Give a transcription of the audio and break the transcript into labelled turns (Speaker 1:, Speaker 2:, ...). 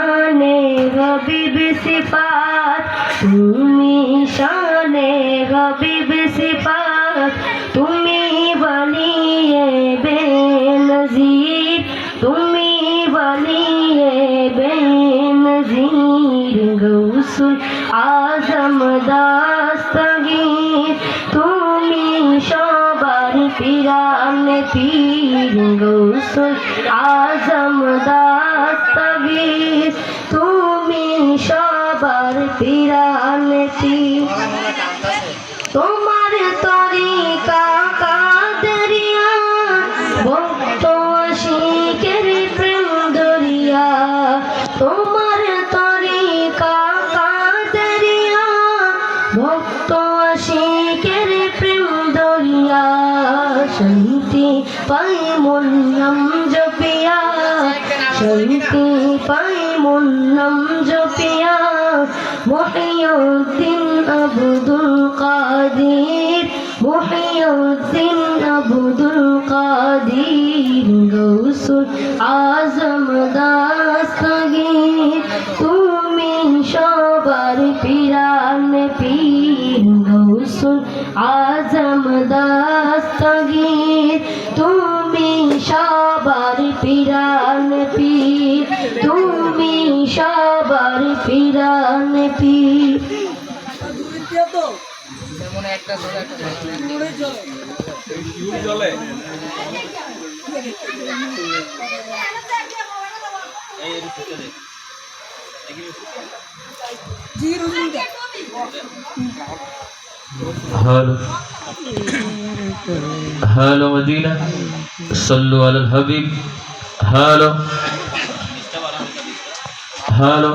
Speaker 1: शाने हबीब सिफात तुमी शाने हबीब सिफात तुमी वलिए बेनज़ीर तुमी वलिए बेनज़ीर गौसुल आज़म दस्तगीर तुमी सबार पीराने पीर गौसुल आज़म दस्तगीर तुमी सबार पीराने पीर তোমার তরিকা কাদরিয়া ভক্ত আশিকের প্রেম দরিয়া তোমার তরিকা কাদরিয়া ভক্ত আশিকের প্রেম দরিয়া শান্তি পাই মন নাম জপিয়া শান্তি পাই মন নাম জপিয়া মুহিউদ্দিন আব্দুল কাদির মুহিউদ্দিন আব্দুল কাদির গৌসুল আজম দস্তগীর তুমি সবার পীরানে পীর গৌসুল আজম দস্তগীর তুমি সবার পীরানে পীর তুমি সবার পীরানে পীর
Speaker 2: हेलो हेलो मदीना सल्लु अलल हबीब हेलो हेलो